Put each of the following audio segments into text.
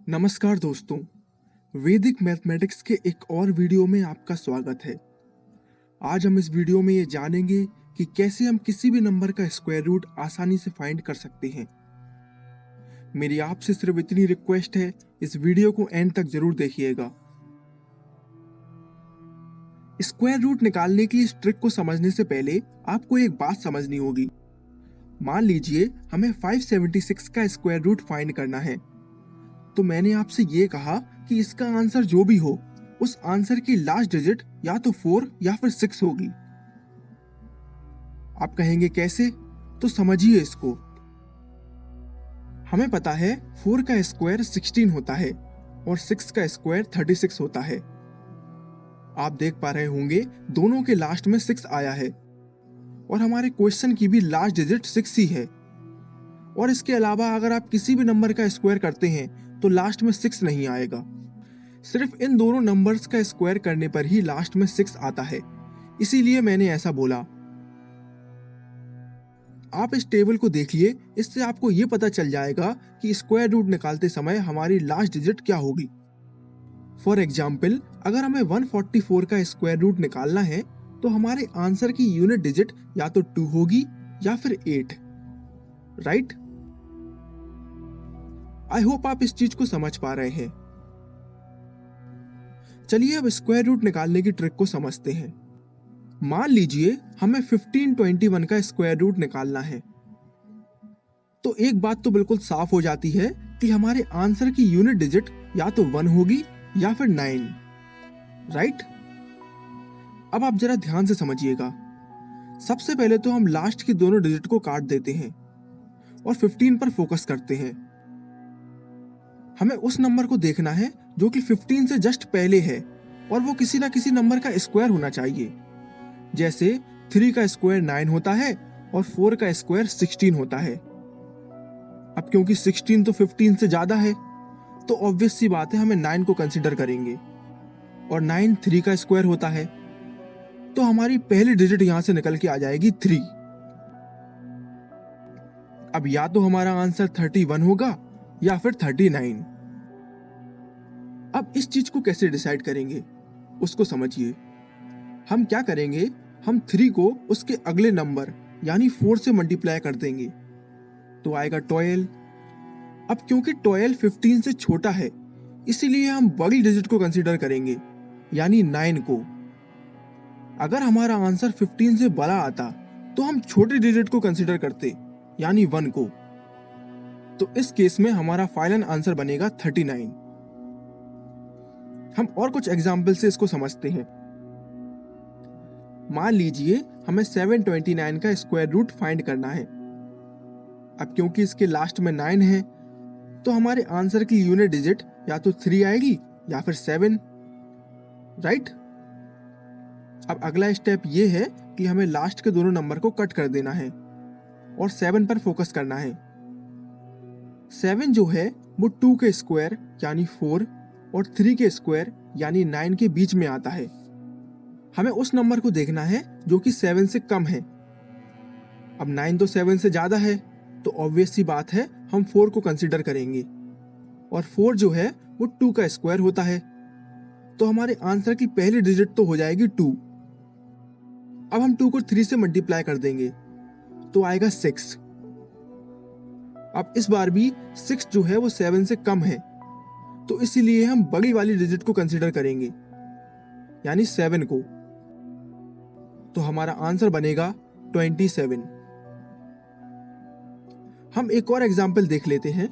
नमस्कार दोस्तों, वैदिक मैथमेटिक्स के एक और वीडियो में आपका स्वागत है। आज हम इस वीडियो में ये जानेंगे कि कैसे हम किसी भी नंबर का स्क्वायर रूट आसानी से फाइंड कर सकते हैं। मेरी आपसे सिर्फ इतनी रिक्वेस्ट है, इस वीडियो को एंड तक जरूर देखिएगा। स्क्वायर रूट निकालने की इस ट्रिक को समझने से पहले आपको एक बात समझनी होगी। मान लीजिए हमें 576 का स्क्वायर रूट फाइंड करना है, तो मैंने आपसे ये कहा कि इसका आंसर जो भी हो, उस आंसर की लास्ट डिजिट या तो 4 या फिर 6 होगी। आप कहेंगे कैसे? तो समझिए इसको। हमें पता है 4 का स्क्वायर 16 होता है और 6 का स्क्वायर 36 होता है। आप देख पा रहे होंगे दोनों के लास्ट में 6 आया है और हमारे क्वेश्चन की भी लास्ट डिजिट 6 ही है। और इसके अलावा अगर आप किसी भी नंबर का स्क्वायर करते हैं तो लास्ट में 6 नहीं आएगा। सिर्फ इन दोनों नंबर्स का स्क्वायर करने पर ही लास्ट में 6 आता है, इसीलिए मैंने ऐसा बोला। आप इस टेबल को देखिए, इससे आपको ये पता चल जाएगा कि स्क्वायर रूट निकालते समय हमारी लास्ट डिजिट क्या होगी। फॉर एग्जाम्पल, अगर हमें 144 का स्क्वायर रूट निकालना है तो हमारे आंसर की यूनिट डिजिट या तो 2 होगी या फिर 8, राइट? आई होप आप इस चीज को समझ पा रहे हैं। चलिए अब स्क्वायर रूट निकालने की ट्रिक को समझते हैं। मान लीजिए हमें 1521 का स्क्वायर रूट निकालना है, तो एक बात तो बिल्कुल साफ हो जाती है कि हमारे आंसर की यूनिट डिजिट या तो 1 होगी या फिर 9, राइट? अब आप जरा ध्यान से समझिएगा। सबसे पहले तो हम लास्ट की दोनों डिजिट को काट देते हैं और 15 पर फोकस करते हैं। हमें उस नंबर को देखना है जो कि 15 से जस्ट पहले है और वो किसी ना किसी नंबर का स्क्वायर होना चाहिए। जैसे 3 का स्क्वायर 9 होता है और 4 का स्क्वायर 16 होता है। अब क्योंकि 16 तो 15 से ज्यादा है, तो ऑब्वियस सी बात है हमें 9 को कंसीडर करेंगे और 9 3 का स्क्वायर होता है, तो हमारी पहली डिजिट यहां से निकल के आ जाएगी 3। अब या तो हमारा आंसर 31 होगा या फिर 39। अब इस चीज को कैसे डिसाइड करेंगे उसको समझिए। हम क्या करेंगे, हम 3 को उसके अगले नंबर यानी 4 से मल्टीप्लाई कर देंगे, तो आएगा 12। अब क्योंकि 12 15 से छोटा है, इसीलिए हम बड़ी डिजिट को कंसीडर करेंगे यानी 9 को। अगर हमारा आंसर 15 से बड़ा आता तो हम छोटी डिजिट को कंसीडर करते यानी 1 को। तो इस केस में हमारा फाइनल आंसर बनेगा 39। हम और कुछ एग्जाम्पल से इसको समझते हैं। मान लीजिए हमें 729 का स्क्वायर रूट फाइंड करना है। अब क्योंकि इसके लास्ट में 9 है, तो हमारे आंसर की यूनिट डिजिट या तो 3 आएगी या फिर 7, राइट? अब अगला स्टेप ये है कि हमें लास्ट के दोनों नंबर को कट कर देना है और 7 पर फोकस करना है। 7 जो है वो 2 के स्क्वायर यानी 4 और 3 के स्क्वायर यानी 9 के बीच में आता है। हमें उस नंबर को देखना है जो कि 7 से कम है। अब 9 तो 7 से ज्यादा है, तो ऑब्वियस सी बात है हम 4 को कंसीडर करेंगे और 4 जो है वो 2 का स्क्वायर होता है, तो हमारे आंसर की पहली डिजिट तो हो जाएगी 2। अब हम 2 को 3 से मल्टीप्लाई कर देंगे, तो आएगा 6। अब इस बार भी 6 जो है वो 7 से कम है, तो इसीलिए हम बड़ी वाली डिजिट को कंसीडर करेंगे यानी 7 को। तो हमारा आंसर बनेगा 27। हम एक और एग्जाम्पल देख लेते हैं।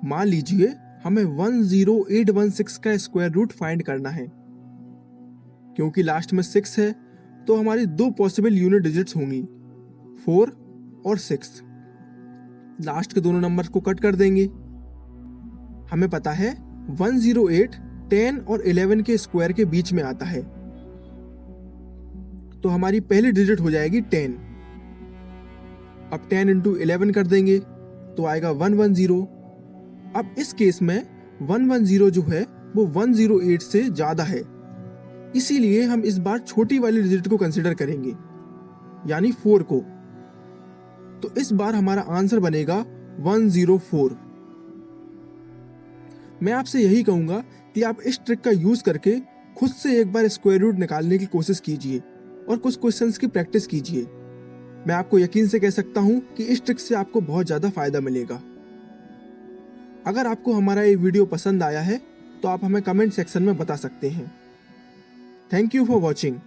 मान लीजिए हमें 10816 का स्क्वायर रूट फाइंड करना है। क्योंकि लास्ट में 6 है, तो हमारी 2 पॉसिबल यूनिट डिजिट्स होंगी, 4 और 6। लास्ट के दोनों नंबर्स को कट कर देंगे। हमें पता है 108 10 और 11 के स्क्वायर के बीच में आता है, तो हमारी पहली डिजिट हो जाएगी 10। अब 10 इंटू 11 कर देंगे तो आएगा 110। अब इस केस में 110 जो है वो 108 से ज्यादा है, इसीलिए हम इस बार छोटी वाली डिजिट को कंसीडर करेंगे यानी 4 को। तो इस बार हमारा आंसर बनेगा 104। मैं आपसे यही कहूँगा कि आप इस ट्रिक का यूज़ करके खुद से एक बार स्क्वायर रूट निकालने की कोशिश कीजिए और कुछ क्वेश्चंस की प्रैक्टिस कीजिए। मैं आपको यकीन से कह सकता हूँ कि इस ट्रिक से आपको बहुत ज़्यादा फायदा मिलेगा। अगर आपको हमारा ये वीडियो पसंद आया है तो आप हमें कमेंट सेक्शन में बता सकते हैं। Thank you for watching.